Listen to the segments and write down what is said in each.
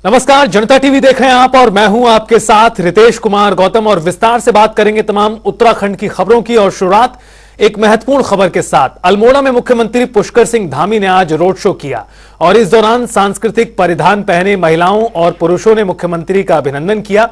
नमस्कार, जनता टीवी देख रहे हैं आप और मैं हूं आपके साथ रितेश कुमार गौतम। और विस्तार से बात करेंगे तमाम उत्तराखंड की खबरों की। और शुरुआत एक महत्वपूर्ण खबर के साथ। अल्मोड़ा में मुख्यमंत्री पुष्कर सिंह धामी ने आज रोड शो किया और इस दौरान सांस्कृतिक परिधान पहने महिलाओं और पुरुषों ने मुख्यमंत्री का अभिनंदन किया।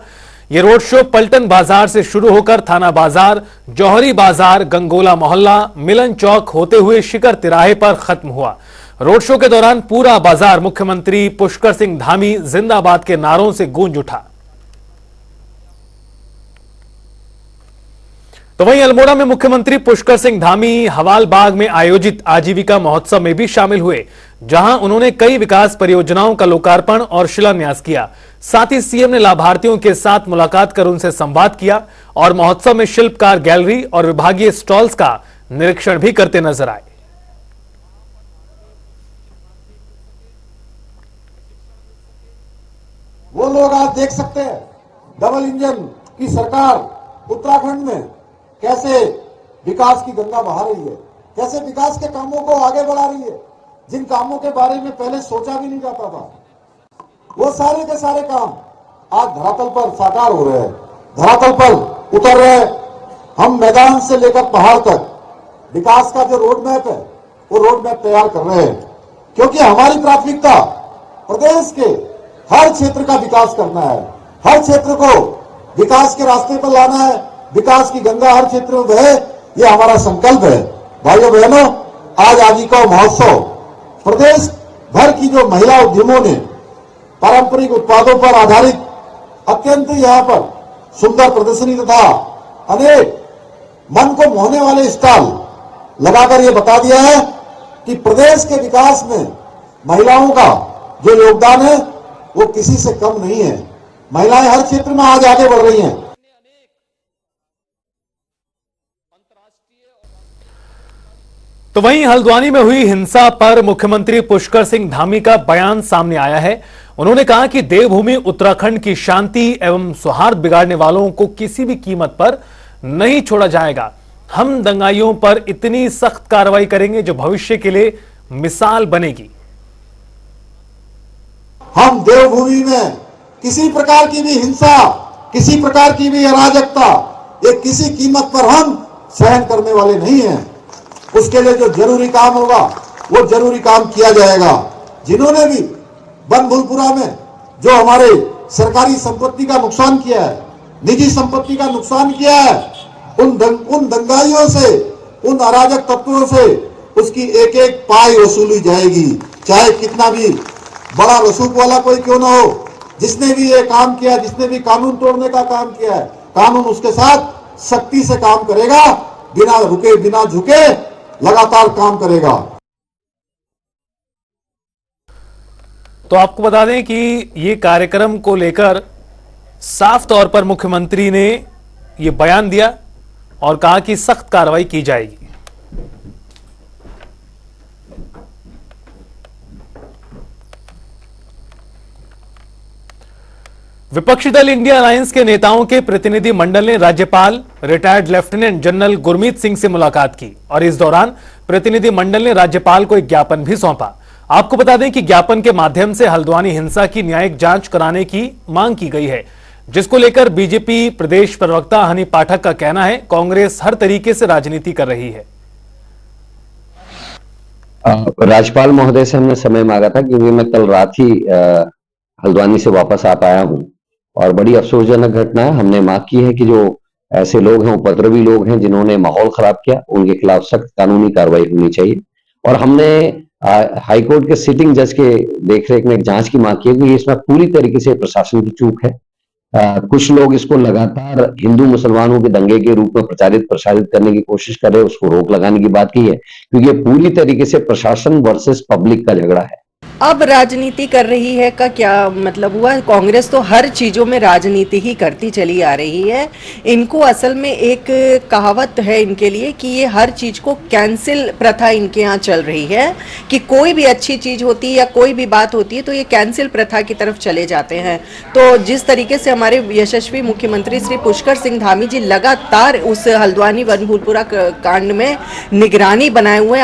यह रोड शो पलटन बाजार से शुरू होकर थाना बाजार, जौहरी बाजार, गंगोला मोहल्ला, मिलन चौक होते हुए शिखर तिराहे पर खत्म हुआ। रोड शो के दौरान पूरा बाजार मुख्यमंत्री पुष्कर सिंह धामी जिंदाबाद के नारों से गूंज उठा। तो वहीं अल्मोड़ा में मुख्यमंत्री पुष्कर सिंह धामी हवाल बाग में आयोजित आजीविका महोत्सव में भी शामिल हुए, जहां उन्होंने कई विकास परियोजनाओं का लोकार्पण और शिलान्यास किया। साथ ही सीएम ने लाभार्थियों के साथ मुलाकात कर उनसे संवाद किया और महोत्सव में शिल्पकार गैलरी और विभागीय स्टॉल्स का निरीक्षण भी करते नजर आए। वो लोग आज देख सकते हैं डबल इंजन की सरकार उत्तराखंड में कैसे विकास की गंगा बहा रही है, कैसे विकास के कामों को आगे बढ़ा रही है। जिन कामों के बारे में पहले सोचा भी नहीं जाता था, वो सारे के सारे काम आज धरातल पर साकार हो रहे हैं, धरातल पर उतर रहे हैं। हम मैदान से लेकर पहाड़ तक विकास का जो रोड मैप है, वो रोड मैप तैयार कर रहे हैं, क्योंकि हमारी प्राथमिकता प्रदेश के हर क्षेत्र का विकास करना है, हर क्षेत्र को विकास के रास्ते पर लाना है, विकास की गंगा हर क्षेत्र में बहे, ये हमारा संकल्प है। भाइयों बहनों, आज आजीविका महोत्सव प्रदेश भर की जो महिला उद्यमों ने पारंपरिक उत्पादों पर आधारित अत्यंत यहाँ पर सुंदर प्रदर्शनी तथा अनेक मन को मोहने वाले स्टॉल लगाकर ये बता दिया है कि प्रदेश के विकास में महिलाओं का जो योगदान है वो किसी से कम नहीं है। महिलाएं हर क्षेत्र में आज आगे बढ़ रही हैं। तो वहीं हल्द्वानी में हुई हिंसा पर मुख्यमंत्री पुष्कर सिंह धामी का बयान सामने आया है। उन्होंने कहा कि देवभूमि उत्तराखंड की शांति एवं सौहार्द बिगाड़ने वालों को किसी भी कीमत पर नहीं छोड़ा जाएगा। हम दंगाइयों पर इतनी सख्त कार्रवाई करेंगे जो भविष्य के लिए मिसाल बनेगी। हम देवभूमि में किसी प्रकार की भी हिंसा, किसी प्रकार की भी अराजकता, ये किसी कीमत पर हम सहन करने वाले नहीं हैं। उसके लिए जो जरूरी काम होगा वो जरूरी काम किया जाएगा। जिन्होंने भी बनभूलपुरा में जो हमारे सरकारी संपत्ति का नुकसान किया है, निजी संपत्ति का नुकसान किया है, उन दंगाइयों से, उन अराजक तत्वों से उसकी एक एक पाई वसूली जाएगी, चाहे कितना भी बड़ा रसूख वाला कोई क्यों ना हो। जिसने भी ये काम किया, जिसने भी कानून तोड़ने का काम किया है, कानून उसके साथ सख्ती से काम करेगा, बिना रुके बिना झुके लगातार काम करेगा। तो आपको बता दें कि ये कार्यक्रम को लेकर साफ तौर पर मुख्यमंत्री ने ये बयान दिया और कहा कि सख्त कार्रवाई की जाएगी। विपक्षी दल इंडिया अलायंस के नेताओं के प्रतिनिधि मंडल ने राज्यपाल retired lieutenant general Gurmeet Singh से मुलाकात की और इस दौरान प्रतिनिधि मंडल ने राज्यपाल को एक ज्ञापन भी सौंपा। आपको बता दें कि ज्ञापन के माध्यम से हल्द्वानी हिंसा की न्यायिक जांच कराने की मांग की गई है, जिसको लेकर बीजेपी प्रदेश प्रवक्ता हनी पाठक का कहना है कांग्रेस हर तरीके से राजनीति कर रही है। राज्यपाल महोदय से हमने समय मांगा था क्योंकि मैं कल रात ही हल्द्वानी से वापस आ पाया हूं और बड़ी अफसोसजनक घटना है। हमने मांग की है कि जो ऐसे लोग हैं, उपद्रवी लोग हैं जिन्होंने माहौल खराब किया, उनके खिलाफ सख्त कानूनी कार्रवाई होनी चाहिए। और हमने हाईकोर्ट के सिटिंग जज के देखरेख में एक जांच की मांग की है कि इसमें पूरी तरीके से प्रशासन की चूक है। कुछ लोग इसको लगातार हिंदू मुसलमानों के दंगे के रूप में प्रसारित करने की कोशिश कर रहे हैं, उसको रोक लगाने की बात की है, क्योंकि ये पूरी तरीके से प्रशासन वर्सेस पब्लिक का झगड़ा है। अब राजनीति कर रही है का क्या मतलब हुआ? कांग्रेस तो हर चीजों में राजनीति ही करती चली आ रही है। इनको असल में एक कहावत है इनके लिए कि ये हर चीज को कैंसिल प्रथा इनके यहाँ चल रही है कि कोई भी अच्छी चीज होती है या कोई भी बात होती है तो ये कैंसिल प्रथा की तरफ चले जाते हैं। तो जिस तरीके से हमारे यशस्वी मुख्यमंत्री श्री पुष्कर सिंह धामी जी लगातार उस हल्द्वानी बनभूलपुरा कांड में निगरानी बनाए हुए।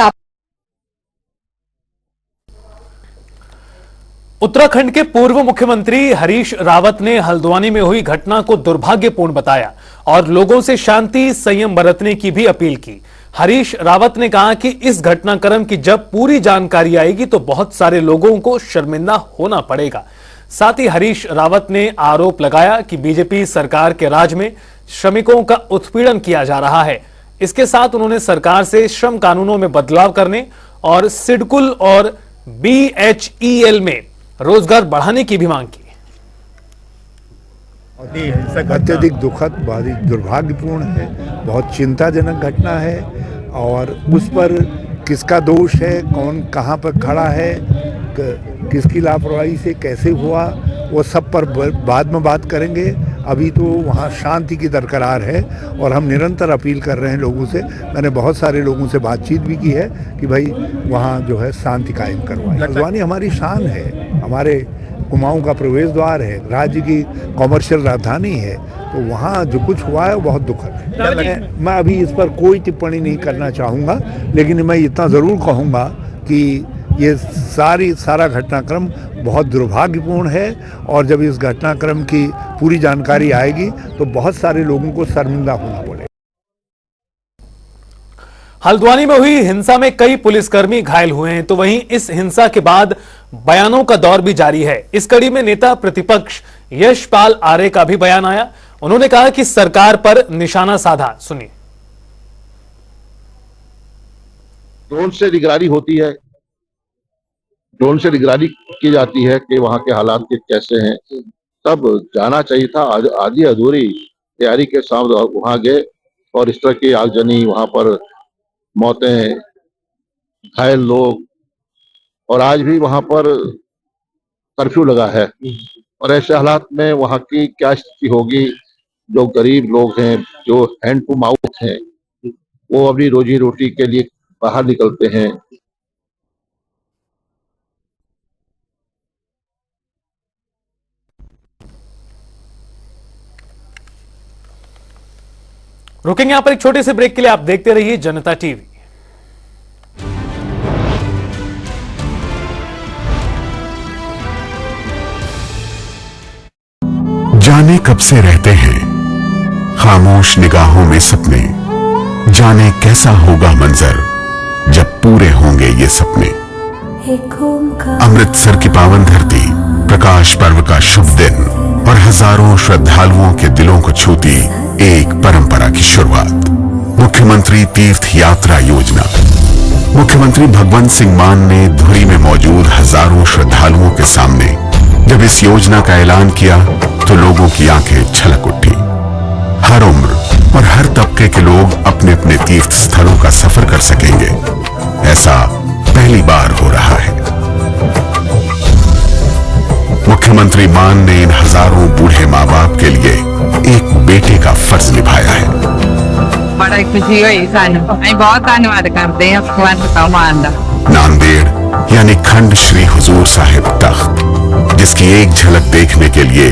उत्तराखंड के पूर्व मुख्यमंत्री हरीश रावत ने हल्द्वानी में हुई घटना को दुर्भाग्यपूर्ण बताया और लोगों से शांति संयम बरतने की भी अपील की। हरीश रावत ने कहा कि इस घटनाक्रम की जब पूरी जानकारी आएगी तो बहुत सारे लोगों को शर्मिंदा होना पड़ेगा। साथ ही हरीश रावत ने आरोप लगाया कि बीजेपी सरकार के राज में श्रमिकों का उत्पीड़न किया जा रहा है। इसके साथ उन्होंने सरकार से श्रम कानूनों में बदलाव करने और सिडकुल और BHEL में रोजगार बढ़ाने की भी मांग की। अत्यधिक दुखद, बहुत ही दुर्भाग्यपूर्ण है, बहुत चिंताजनक घटना है और उस पर किसका दोष है, कौन कहां पर खड़ा है, किसकी लापरवाही से कैसे हुआ, वो सब पर बाद में बात करेंगे। अभी तो वहाँ शांति की दरकरार है और हम निरंतर अपील कर रहे हैं लोगों से। मैंने बहुत सारे लोगों से बातचीत भी की है कि भाई वहाँ जो है शांति कायम करवाएं। हल्द्वानी हमारी शान है, हमारे कुमाऊं का प्रवेश द्वार है, राज्य की कॉमर्शियल राजधानी है, तो वहाँ जो कुछ हुआ है वो बहुत दुखद है। मैं अभी इस पर कोई टिप्पणी नहीं करना चाहूँगा, लेकिन मैं इतना ज़रूर कहूँगा कि ये सारा घटनाक्रम बहुत दुर्भाग्यपूर्ण है और जब इस घटनाक्रम की पूरी जानकारी आएगी तो बहुत सारे लोगों को शर्मिंदा होना पड़ेगा। हल्द्वानी में हुई हिंसा में कई पुलिसकर्मी घायल हुए हैं, तो वहीं इस हिंसा के बाद बयानों का दौर भी जारी है। इस कड़ी में नेता प्रतिपक्ष यशपाल आर्य का भी बयान आया। उन्होंने कहा कि सरकार पर निशाना साधा। सुनिए। ड्रोन से निगरानी होती है, ड्रोन से निगरानी की जाती है कि वहां के हालात कैसे हैं, तब जाना चाहिए था। आधी अधूरी तैयारी के साथ वहां गए और इस तरह की आगजनी, वहां पर मौतें, घायल लोग, और आज भी वहां पर कर्फ्यू लगा है और ऐसे हालात में वहां की क्या स्थिति होगी। जो गरीब लोग हैं, जो हैंड टू माउथ हैं, वो अपनी रोजी रोटी के लिए बाहर निकलते हैं। रुकेंगे यहां पर एक छोटे से ब्रेक के लिए। आप देखते रहिए जनता टीवी। जाने कब से रहते हैं खामोश निगाहों में सपने, जाने कैसा होगा मंजर जब पूरे होंगे ये सपने। अमृतसर की पावन धरती, प्रकाश पर्व का शुभ दिन और हजारों श्रद्धालुओं के दिलों को छूती एक परंपरा की शुरुआत, मुख्यमंत्री तीर्थ यात्रा योजना। मुख्यमंत्री भगवंत सिंह मान ने धुरी में मौजूद हजारों श्रद्धालुओं के सामने जब इस योजना का ऐलान किया तो लोगों की आंखें छलक उठी। हर उम्र और हर तबके के लोग अपने अपने तीर्थ स्थलों का सफर कर सकेंगे, ऐसा पहली बार हो रहा है। मुख्यमंत्री मान ने इन हजारों बूढ़े माँ बाप के लिए एक बेटे का फर्ज निभाया है। बड़ा खुशी हुई सानू, बहुत धन्यवाद करते हैं भगवान मान दा। नांदेड़ यानी खंड श्री हुजूर साहिब तख्त, जिसकी एक झलक देखने के लिए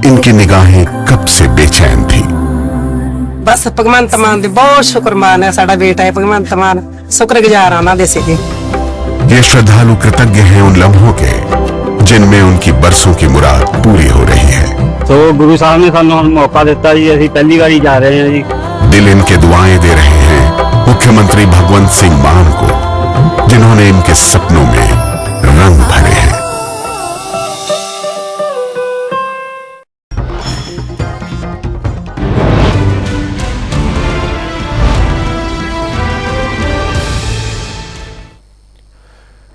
इनकी निगाहें कब से बेचैन थी। बस भगवंत मान दे बहुत शुक्रमान है, साडा बेटा है भगवंत मान, शुक्रगुजार आना दे सी। ये श्रद्धालु कृतज्ञ हैं उन लम्हों के जिनमें उनकी बरसों की मुराद पूरी हो रही है। तो गुरु साहब ने सानू मौका दिता जी, अभी पहली बार जा रहे हैं जी। दिल इनके दुआएं दे रहे हैं मुख्यमंत्री भगवंत सिंह मान को, जिन्होंने इनके सपनों में रंग भरे हैं।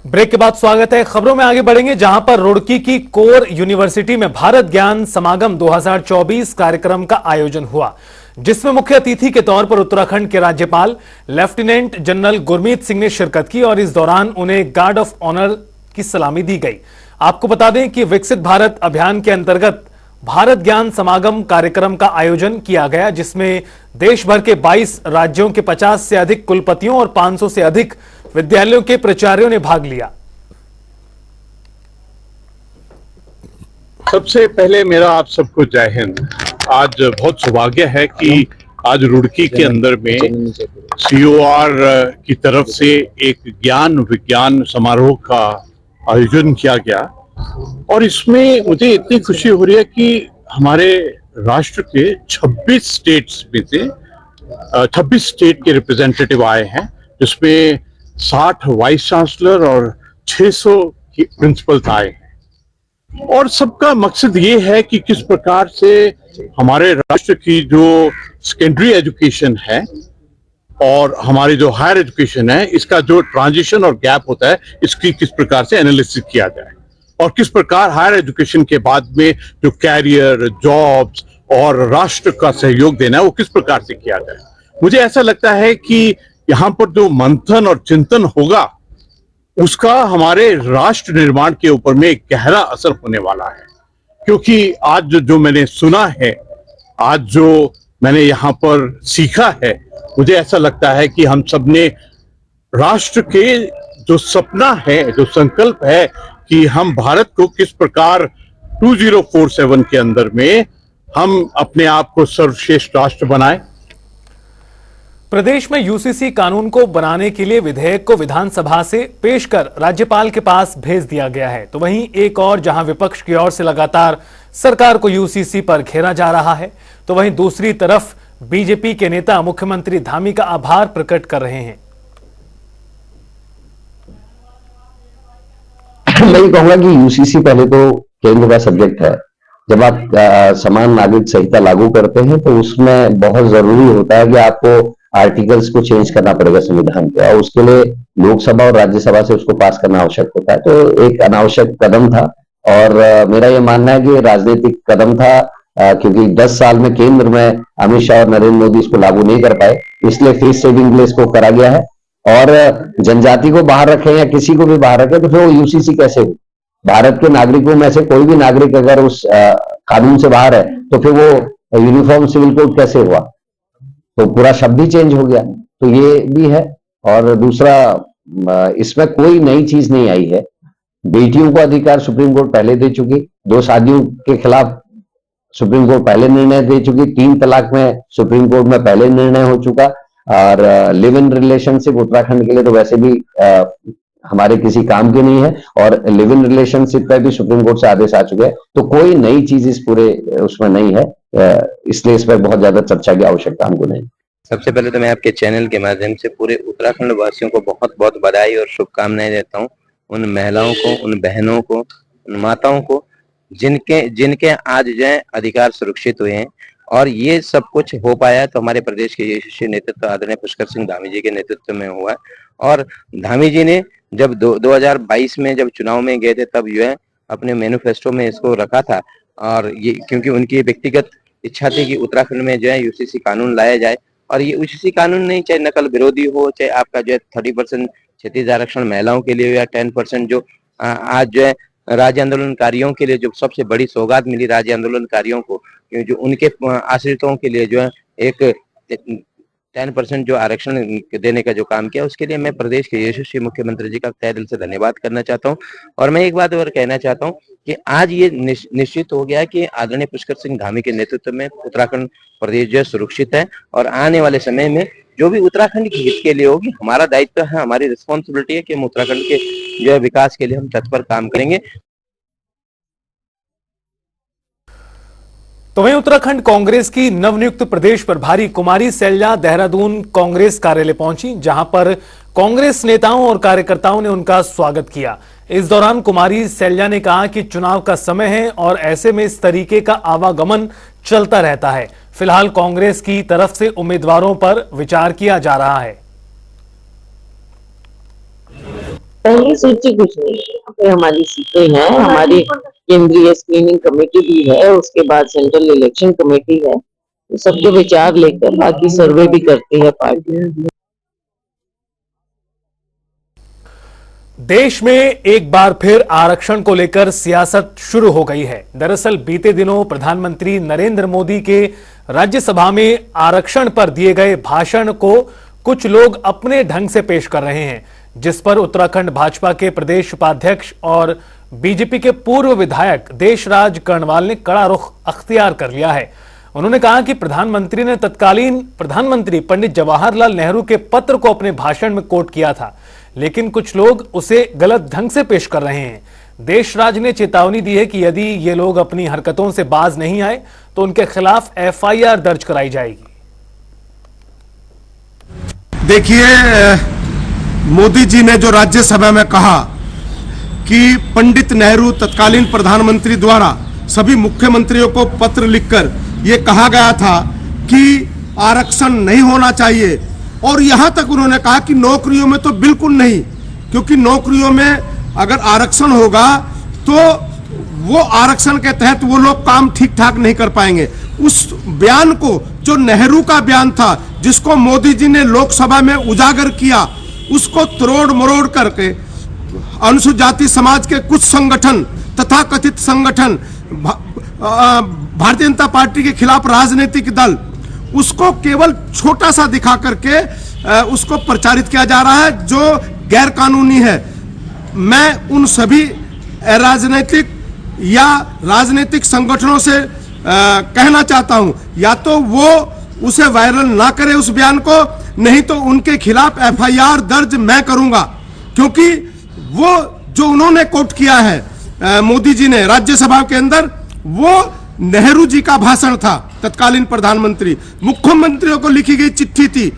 ब्रेक के बाद स्वागत है। खबरों में आगे बढ़ेंगे, जहां पर रुड़की की कोर यूनिवर्सिटी में भारत ज्ञान समागम 2024 कार्यक्रम का आयोजन हुआ, जिसमें मुख्य अतिथि के तौर पर उत्तराखंड के राज्यपाल लेफ्टिनेंट जनरल गुरमीत सिंह ने शिरकत की और इस दौरान उन्हें गार्ड ऑफ ऑनर की सलामी दी गई। आपको बता दें कि विकसित भारत अभियान के अंतर्गत भारत ज्ञान समागम कार्यक्रम का आयोजन किया गया, जिसमें देश भर के 22 राज्यों के 50 से अधिक कुलपतियों और 500 से अधिक विद्यालयों के प्राचार्यों ने भाग लिया। सबसे पहले मेरा आप सबको जय हिंद। आज बहुत सौभाग्य है कि आज रुड़की के अंदर में COR की तरफ से एक ज्ञान विज्ञान समारोह का आयोजन किया गया और इसमें मुझे इतनी खुशी हो रही है कि हमारे राष्ट्र के 26 स्टेट्स में से 26 स्टेट के रिप्रेजेंटेटिव आए हैं, जिसमें 60 वाइस चांसलर और 600 प्रिंसिपल्स आए हैं। और सबका मकसद ये है कि किस प्रकार से हमारे राष्ट्र की जो सेकेंडरी एजुकेशन है और हमारी जो हायर एजुकेशन है, इसका जो ट्रांजिशन और गैप होता है, इसकी किस प्रकार से एनालिसिस किया जाए और किस प्रकार हायर एजुकेशन के बाद में जो कैरियर, जॉब्स और राष्ट्र का सहयोग देना है वो किस प्रकार से किया जाए। मुझे ऐसा लगता है कि यहाँ पर जो मंथन और चिंतन होगा उसका हमारे राष्ट्र निर्माण के ऊपर में एक गहरा असर होने वाला है, क्योंकि आज जो मैंने सुना है, आज जो मैंने यहाँ पर सीखा है, मुझे ऐसा लगता है कि हम सबने राष्ट्र के जो सपना है, जो संकल्प है कि हम भारत को किस प्रकार 2047 के अंदर में हम अपने आप को सर्वश्रेष्ठ राष्ट्र बनाएं। प्रदेश में यूसीसी कानून को बनाने के लिए विधेयक को विधानसभा से पेश कर राज्यपाल के पास भेज दिया गया है, तो वहीं एक और जहां विपक्ष की ओर से लगातार सरकार को यूसीसी पर घेरा जा रहा है, तो वहीं दूसरी तरफ बीजेपी के नेता मुख्यमंत्री धामी का आभार प्रकट कर रहे हैं। मैं ये कहूंगा कि यूसीसी पहले तो केंद्र का सब्जेक्ट है। जब आप समान नागरिक संहिता लागू करते हैं तो उसमें बहुत जरूरी होता है कि आपको आर्टिकल्स को चेंज करना पड़ेगा संविधान के, और उसके लिए लोकसभा और राज्यसभा से उसको पास करना आवश्यक होता है। तो एक अनावश्यक कदम था और मेरा ये मानना है कि राजनीतिक कदम था, क्योंकि 10 साल में केंद्र में अमित शाह और नरेंद्र मोदी इसको लागू नहीं कर पाए, इसलिए फेस सेविंग के लिए इसको करा गया है। और जनजाति को बाहर रखें या किसी को भी बाहर रखें तो फिर वो यूसीसी कैसे हो? भारत के नागरिकों में से कोई भी नागरिक अगर उस कानून से बाहर है तो फिर वो यूनिफॉर्म सिविल कोड कैसे हुआ? तो पूरा शब्द ही चेंज हो गया। तो ये भी है। और दूसरा, इसमें कोई नई चीज नहीं आई है। बेटियों को अधिकार सुप्रीम कोर्ट पहले दे चुकी, 2 शादियों के खिलाफ सुप्रीम कोर्ट पहले निर्णय दे चुकी, 3 तलाक में सुप्रीम कोर्ट में पहले निर्णय हो चुका, और लिव इन रिलेशनशिप उत्तराखंड के लिए तो वैसे भी हमारे किसी काम की नहीं है, और लिव इन रिलेशनशिप पे भी सुप्रीम कोर्ट से आदेश आ चुके हैं। तो कोई नई चीज इस पूरे उसमें नहीं है, इसलिए इस पर बहुत ज्यादा चर्चा की आवश्यकता हमको नहीं। सबसे पहले तो मैं आपके चैनल के माध्यम से पूरे उत्तराखंड वासियों को बहुत बहुत बधाई और शुभकामनाएं देता हूँ। उन महिलाओं को, उन बहनों को, उन माताओं को जिनके आज जो है अधिकार सुरक्षित हुए हैं, और ये सब कुछ हो पाया तो हमारे प्रदेश के यशस्वी नेतृत्व आदरणीय पुष्कर सिंह धामी जी के नेतृत्व में हुआ है। और धामी जी ने जब 2022 में जब चुनाव में गए थे तब जो है अपने मैनिफेस्टो में इसको रखा था, और ये क्योंकि उनकी व्यक्तिगत इच्छा थी कि उत्तराखंड में जो है यूसीसी कानून लाया जाए। और ये यूसीसी कानून नहीं, चाहे नकल विरोधी हो, चाहे आपका जो है 30% क्षतिज आरक्षण महिलाओं के लिए, या 10% जो आज जो है राज्य आंदोलनकारियों के लिए जो सबसे बड़ी सौगात मिली राज्य आंदोलनकारियों को, जो उनके आश्रितों के लिए जो है एक 10% जो आरक्षण देने का जो काम किया, उसके लिए मैं प्रदेश के यशस्वी मुख्यमंत्री जी का तहे दिल से धन्यवाद करना चाहता हूं। और मैं एक बात और कहना चाहता हूं कि आज ये निश्चित हो गया कि आदरणीय पुष्कर सिंह धामी के नेतृत्व में उत्तराखंड प्रदेश जो है सुरक्षित है, और आने वाले समय में जो भी उत्तराखंड के हित के लिए होगी, हमारा दायित्व है, हमारी रिस्पॉन्सिबिलिटी है कि हम उत्तराखंड के जो है विकास के लिए हम तत्पर काम करेंगे। तो वहीं उत्तराखंड कांग्रेस की नवनियुक्त प्रदेश प्रभारी कुमारी सैलजा देहरादून कांग्रेस कार्यालय पहुंची, जहां पर कांग्रेस नेताओं और कार्यकर्ताओं ने उनका स्वागत किया। इस दौरान कुमारी सैलजा ने कहा कि चुनाव का समय है और ऐसे में इस तरीके का आवागमन चलता रहता है। फिलहाल कांग्रेस की तरफ से उम्मीदवारों पर विचार किया जा रहा है। पहली सूची कुछ नहीं है, यहाँ पे हमारी सीटें हैं, हमारी केंद्रीय स्क्रीनिंग कमेटी भी है, उसके बाद सेंट्रल इलेक्शन कमेटी है, तो सबके विचार लेकर बाकी सर्वे भी करती है पार्टी। देश में एक बार फिर आरक्षण को लेकर सियासत शुरू हो गई है। दरअसल बीते दिनों प्रधानमंत्री नरेंद्र मोदी के राज्यसभा में आरक्षण पर दिए गए भाषण को कुछ लोग अपने ढंग से पेश कर रहे हैं, जिस पर उत्तराखंड भाजपा के प्रदेश उपाध्यक्ष और बीजेपी के पूर्व विधायक देशराज कर्णवाल ने कड़ा रुख अख्तियार कर लिया है। उन्होंने कहा कि प्रधानमंत्री ने तत्कालीन प्रधानमंत्री पंडित जवाहरलाल नेहरू के पत्र को अपने भाषण में कोट किया था, लेकिन कुछ लोग उसे गलत ढंग से पेश कर रहे हैं। देशराज ने चेतावनी दी है कि यदि ये लोग अपनी हरकतों से बाज नहीं आए तो उनके खिलाफ एफआईआर दर्ज कराई जाएगी। देखिए, मोदी जी ने जो राज्यसभा में कहा कि पंडित नेहरू तत्कालीन प्रधानमंत्री द्वारा सभी मुख्यमंत्रियों को पत्र लिखकर यह कहा गया था कि आरक्षण नहीं होना चाहिए, और यहां तक उन्होंने कहा कि नौकरियों में तो बिल्कुल नहीं, क्योंकि नौकरियों में अगर आरक्षण होगा तो वो आरक्षण के तहत वो लोग काम ठीक ठाक नहीं कर पाएंगे। उस बयान को, जो नेहरू का बयान था, जिसको मोदी जी ने लोकसभा में उजागर किया, उसको तोड़ मरोड़ करके अनुसूचित जाति समाज के कुछ संगठन, तथा कथित संगठन, भारतीय जनता पार्टी के खिलाफ राजनीतिक दल, उसको केवल छोटा सा दिखा करके उसको प्रचारित किया जा रहा है जो गैर कानूनी है। मैं उन सभी राजनीतिक या राजनीतिक संगठनों से कहना चाहता हूं, या तो वो उसे वायरल ना करे उस बयान को, नहीं तो उनके खिलाफ एफआईआर दर्ज मैं करूंगा, क्योंकि वो जो उन्होंने कोट किया है मोदी जी ने राज्यसभा के अंदर, वो नेहरू जी का भाषण था, तत्कालीन प्रधानमंत्री, मुख्यमंत्रियों को लिखी गई चिट्ठी थी।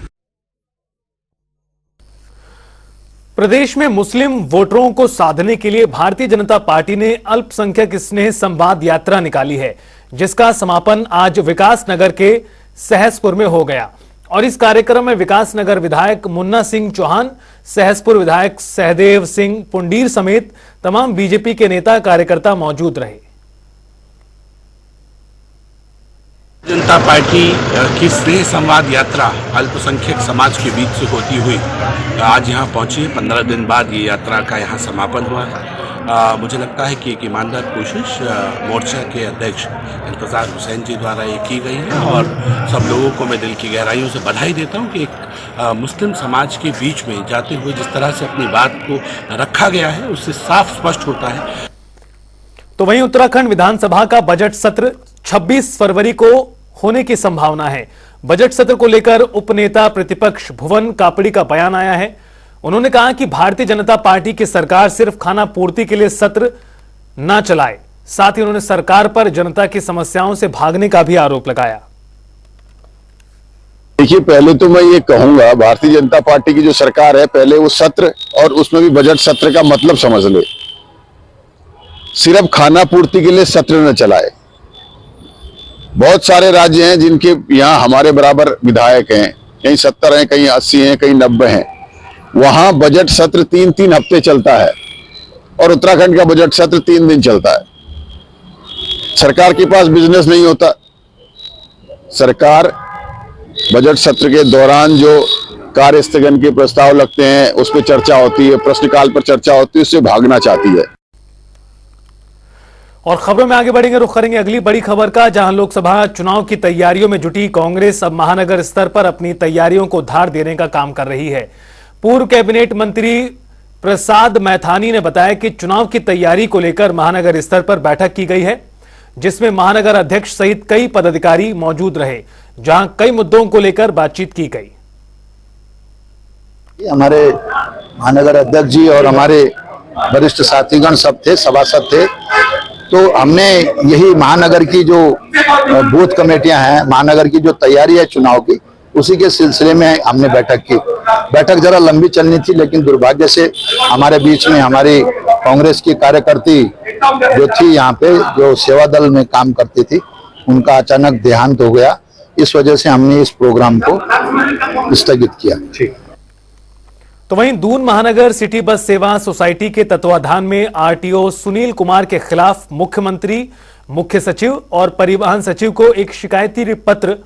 प्रदेश में मुस्लिम वोटरों को साधने के लिए भारतीय जनता पार्टी ने अल्पसंख्यक स्नेह संवाद यात्रा निकाली है, जिसका समापन आज विकास नगर के सहसपुर में हो गया। और इस कार्यक्रम में विकास नगर विधायक मुन्ना सिंह चौहान, सहसपुर विधायक सहदेव सिंह पुंडीर समेत तमाम बीजेपी के नेता कार्यकर्ता मौजूद रहे। जनता पार्टी की स्नेह संवाद यात्रा अल्पसंख्यक समाज के बीच से होती हुई आज यहाँ पहुंची। 15 दिन बाद ये यात्रा का यहाँ समापन हुआ है। मुझे लगता है कि एक ईमानदार कोशिश मोर्चा के अध्यक्ष इंतजार हुसैन जी द्वारा ये की गई है, और सब लोगों को मैं दिल की गहराइयों से बधाई देता हूँ कि एक मुस्लिम समाज के बीच में जाते हुए जिस तरह से अपनी बात को रखा गया है, उससे साफ स्पष्ट होता है। तो वहीं उत्तराखंड विधानसभा का बजट सत्र 26 फरवरी को होने की संभावना है। बजट सत्र को लेकर उपनेता प्रतिपक्ष भुवन कापड़ी का बयान आया है। उन्होंने कहा कि भारतीय जनता पार्टी की सरकार सिर्फ खाना पूर्ति के लिए सत्र न चलाए, साथ ही उन्होंने सरकार पर जनता की समस्याओं से भागने का भी आरोप लगाया। देखिए, पहले तो मैं ये कहूंगा, भारतीय जनता पार्टी की जो सरकार है, पहले वो सत्र और उसमें भी बजट सत्र का मतलब समझ ले। सिर्फ खाना पूर्ति के लिए सत्र न चलाए। बहुत सारे राज्य हैं जिनके यहाँ हमारे बराबर विधायक हैं, कहीं 70 हैं, कहीं 80 हैं, कहीं 90 हैं। वहां बजट सत्र 3-3 हफ्ते चलता है, और उत्तराखंड का बजट सत्र 3 दिन चलता है। सरकार के पास बिजनेस नहीं होता। सरकार बजट सत्र के दौरान जो कार्य स्थगन के प्रस्ताव लगते हैं, उस पर चर्चा होती है, प्रश्नकाल पर चर्चा होती है, उससे भागना चाहती है। और खबरों में आगे बढ़ेंगे, रुख करेंगे अगली बड़ी खबर का, जहां लोकसभा चुनाव की तैयारियों में जुटी कांग्रेस अब महानगर स्तर पर अपनी तैयारियों को धार देने का काम कर रही है। पूर्व कैबिनेट मंत्री प्रसाद मैथानी ने बताया कि चुनाव की तैयारी को लेकर महानगर स्तर पर बैठक की गई है, जिसमें महानगर अध्यक्ष सहित कई पदाधिकारी मौजूद रहे, जहां कई मुद्दों को लेकर बातचीत की गई। हमारे महानगर अध्यक्ष जी और हमारे वरिष्ठ साथीगण सब थे, सभासद थे, तो हमने यही महानगर की जो बूथ कमेटियां हैं, महानगर की जो तैयारी है चुनाव की, उसी के सिलसिले में हमने बैठक की। बैठक जरा लंबी चलनी थी, लेकिन दुर्भाग्य से हमारे बीच में हमारी कांग्रेस की कार्यकर्ती जो थी यहाँ पे, जो सेवा दल में काम करती थी, उनका अचानक देहांत हो गया। इस वजह से हमने इस प्रोग्राम को स्थगित किया। तो वहीं दून महानगर सिटी बस सेवा सोसाइटी के तत्वाधान में आरटीओ सुनील कुमार के खिलाफ मुख्यमंत्री, मुख्य सचिव और परिवहन सचिव को एक शिकायती पत्र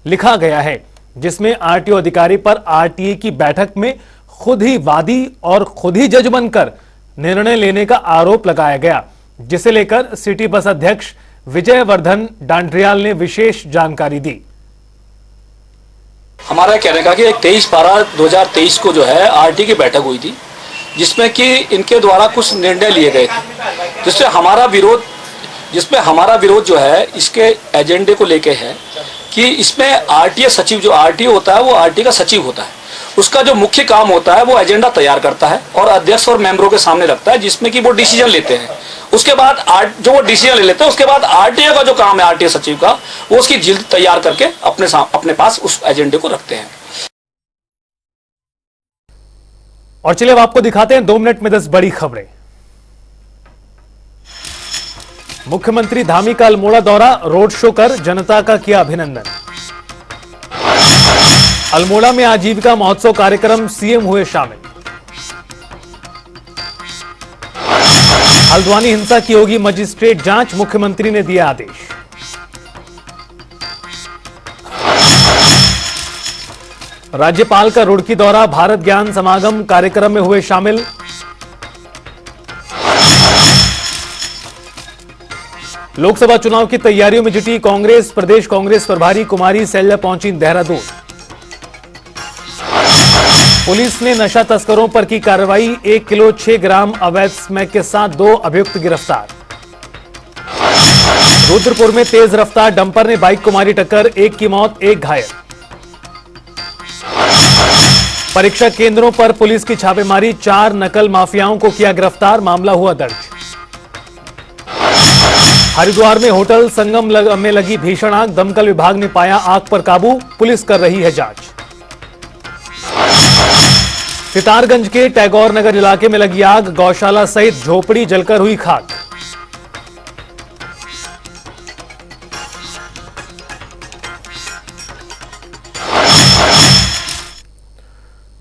लिखा गया है, जिसमें आरटीओ अधिकारी पर आरटीए की बैठक में खुद ही वादी और खुद ही जज बनकर निर्णय लेने का आरोप लगाया गया, जिसे लेकर सिटी बस अध्यक्ष विजय वर्धन डांडरियाल ने विशेष जानकारी दी। हमारा कहने का कि 23/12/2023 को जो है आरटी की बैठक हुई थी, जिसमें कि इनके द्वारा कुछ निर्णय लिए गए थे, जिसमें हमारा विरोध जो है इसके एजेंडे को लेके है कि इसमें आरटीए सचिव, जो आरटीओ होता है वो आरटी का सचिव होता है, उसका जो मुख्य काम होता है वो एजेंडा तैयार करता है और अध्यक्ष और मेंबरों के सामने रखता है, जिसमें कि वो डिसीजन लेते हैं। उसके बाद जो वो डिसीजन ले लेते हैं, उसके बाद आरटीओ का जो काम है, आरटीओ सचिव का, वो उसकी जिल्द तैयार करके अपने पास उस एजेंडे को रखते हैं। और चलिए अब आपको दिखाते हैं 2 मिनट में 10 बड़ी खबरें। मुख्यमंत्री धामी का अल्मोड़ा दौरा, रोड शो कर जनता का किया अभिनंदन। अल्मोड़ा में आजीविका महोत्सव कार्यक्रम, सीएम हुए शामिल। हल्द्वानी हिंसा की होगी मजिस्ट्रेट जांच, मुख्यमंत्री ने दिया आदेश। राज्यपाल का रुड़की दौरा, भारत ज्ञान समागम कार्यक्रम में हुए शामिल। लोकसभा चुनाव की तैयारियों में जुटी कांग्रेस, प्रदेश कांग्रेस प्रभारी कुमारी सैलजा पहुंची देहरादून। पुलिस ने नशा तस्करों पर की कार्रवाई, 1 किलो 6 ग्राम अवैध स्मैक के साथ 2 अभियुक्त गिरफ्तार। रुद्रपुर में तेज रफ्तार डंपर ने बाइक को मारी टक्कर, 1 की मौत 1 घायल। परीक्षा केंद्रों पर पुलिस की छापेमारी, 4 नकल माफियाओं को किया गिरफ्तार, मामला हुआ दर्ज। हरिद्वार में होटल संगम में लगी भीषण आग, दमकल विभाग ने पाया आग पर काबू, पुलिस कर रही है जांच। सितारगंज के टैगोर नगर इलाके में लगी आग, गौशाला सहित झोपड़ी जलकर हुई खाक।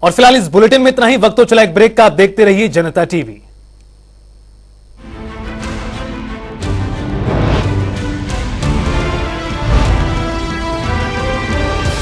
और फिलहाल इस बुलेटिन में इतना ही। वक्त तो चला एक ब्रेक का, आप देखते रहिए जनता टीवी।